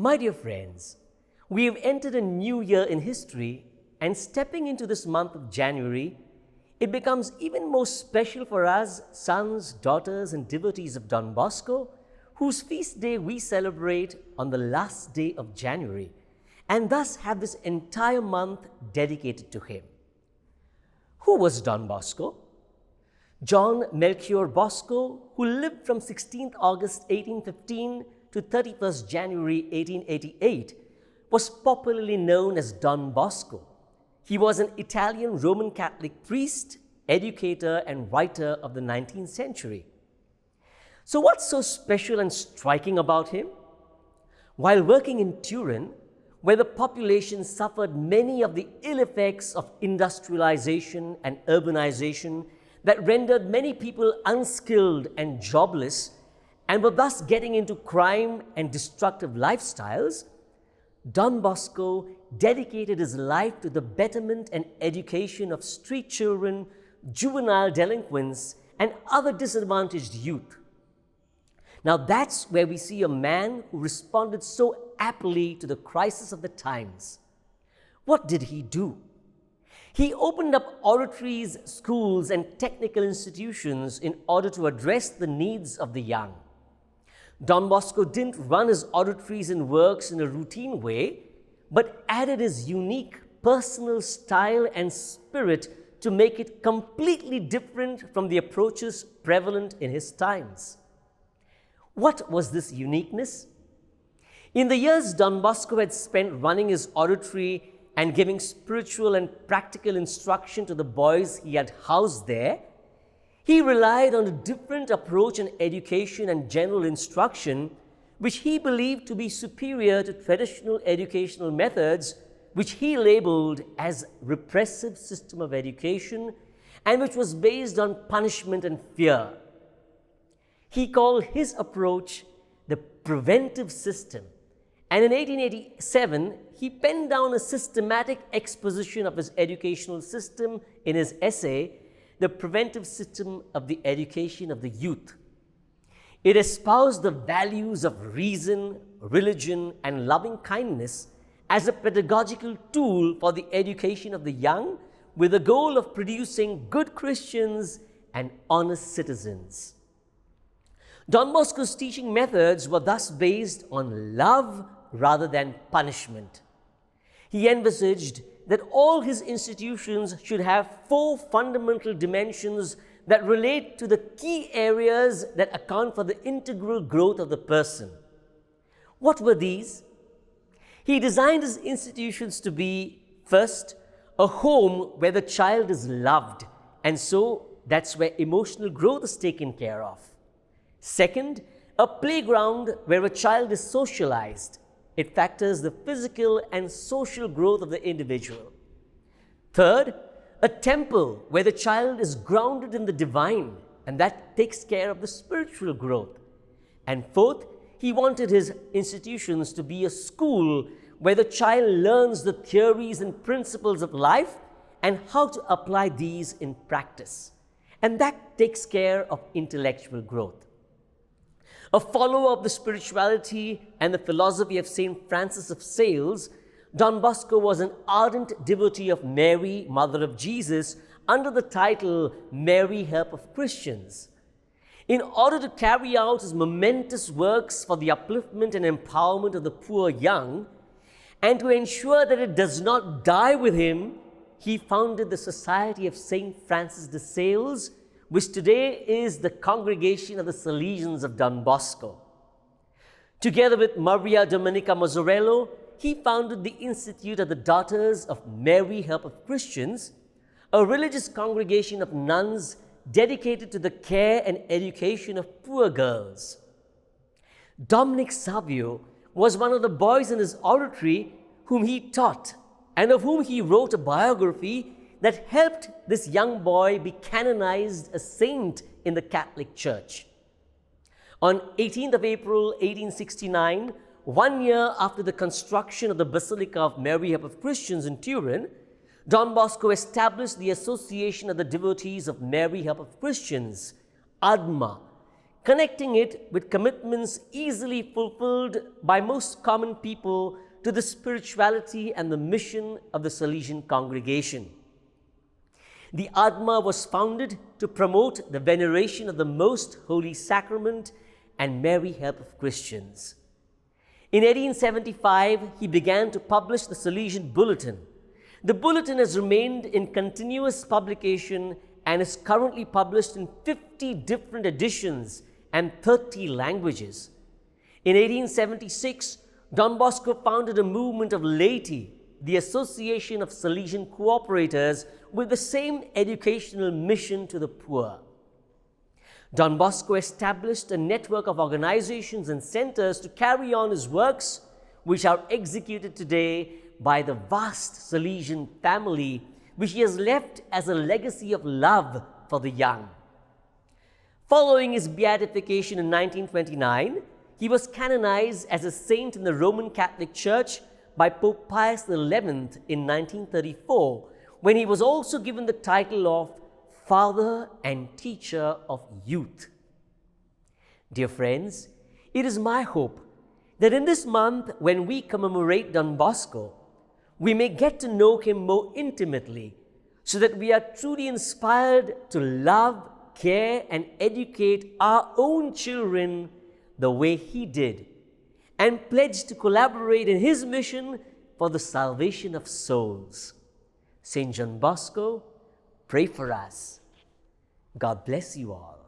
My dear friends, we have entered a new year in history, and stepping into this month of January, it becomes even more special for us, sons, daughters, and devotees of Don Bosco, whose feast day we celebrate on the last day of January, and thus have this entire month dedicated to him. Who was Don Bosco? John Melchior Bosco, who lived from 16th August 1815 to 31st January 1888, was popularly known as Don Bosco. He was an Italian Roman Catholic priest, educator, and writer of the 19th century. So what's so special and striking about him? While working in Turin, where the population suffered many of the ill effects of industrialization and urbanization that rendered many people unskilled and jobless, and were thus getting into crime and destructive lifestyles, Don Bosco dedicated his life to the betterment and education of street children, juvenile delinquents, and other disadvantaged youth. Now that's where we see a man who responded so aptly to the crisis of the times. What did he do? He opened up oratories, schools, and technical institutions in order to address the needs of the young. Don Bosco didn't run his oratories and works in a routine way, but added his unique personal style and spirit to make it completely different from the approaches prevalent in his times. What was this uniqueness? In the years Don Bosco had spent running his oratory and giving spiritual and practical instruction to the boys he had housed there, he relied on a different approach in education and general instruction, which he believed to be superior to traditional educational methods, which he labeled as repressive system of education and which was based on punishment and fear. He called his approach the preventive system, and in 1887, he penned down a systematic exposition of his educational system in his essay, The Preventive System of the Education of the Youth. It espoused the values of reason, religion, and loving kindness as a pedagogical tool for the education of the young, with the goal of producing good Christians and honest citizens. Don Bosco's teaching methods were thus based on love rather than punishment. He envisaged that all his institutions should have four fundamental dimensions that relate to the key areas that account for the integral growth of the person. What were these? He designed his institutions to be, first, a home where the child is loved, and so that's where emotional growth is taken care of. Second, a playground where a child is socialized. It factors the physical and social growth of the individual. Third, a temple where the child is grounded in the divine, and that takes care of the spiritual growth. And fourth, he wanted his institutions to be a school where the child learns the theories and principles of life and how to apply these in practice. And that takes care of intellectual growth. A follower of the spirituality and the philosophy of St. Francis of Sales, Don Bosco was an ardent devotee of Mary, Mother of Jesus, under the title Mary, Help of Christians. In order to carry out his momentous works for the upliftment and empowerment of the poor young, and to ensure that it does not die with him, he founded the Society of St. Francis de Sales, which today is the Congregation of the Salesians of Don Bosco. Together with Maria Domenica Mazzarello, he founded the Institute of the Daughters of Mary, Help of Christians, a religious congregation of nuns dedicated to the care and education of poor girls. Dominic Savio was one of the boys in his oratory whom he taught and of whom he wrote a biography that helped this young boy be canonized a saint in the Catholic Church. On 18th of April 1869, 1 year after the construction of the Basilica of Mary, Help of Christians in Turin, Don Bosco established the Association of the Devotees of Mary, Help of Christians, ADMA, connecting it with commitments easily fulfilled by most common people to the spirituality and the mission of the Salesian congregation. The Atma was founded to promote the veneration of the Most Holy Sacrament and Mary Help of Christians. In 1875, he began to publish the Salesian Bulletin. The Bulletin has remained in continuous publication and is currently published in 50 different editions and 30 languages. In 1876, Don Bosco founded a movement of laity, the Association of Salesian Cooperators, with the same educational mission to the poor. Don Bosco established a network of organizations and centers to carry on his works, which are executed today by the vast Salesian family, which he has left as a legacy of love for the young. Following his beatification in 1929, he was canonized as a saint in the Roman Catholic Church by Pope Pius XI in 1934, when he was also given the title of Father and Teacher of Youth. Dear friends, it is my hope that in this month, when we commemorate Don Bosco, we may get to know him more intimately, so that we are truly inspired to love, care, and educate our own children the way he did, and pledge to collaborate in his mission for the salvation of souls. St. John Bosco, pray for us. God bless you all.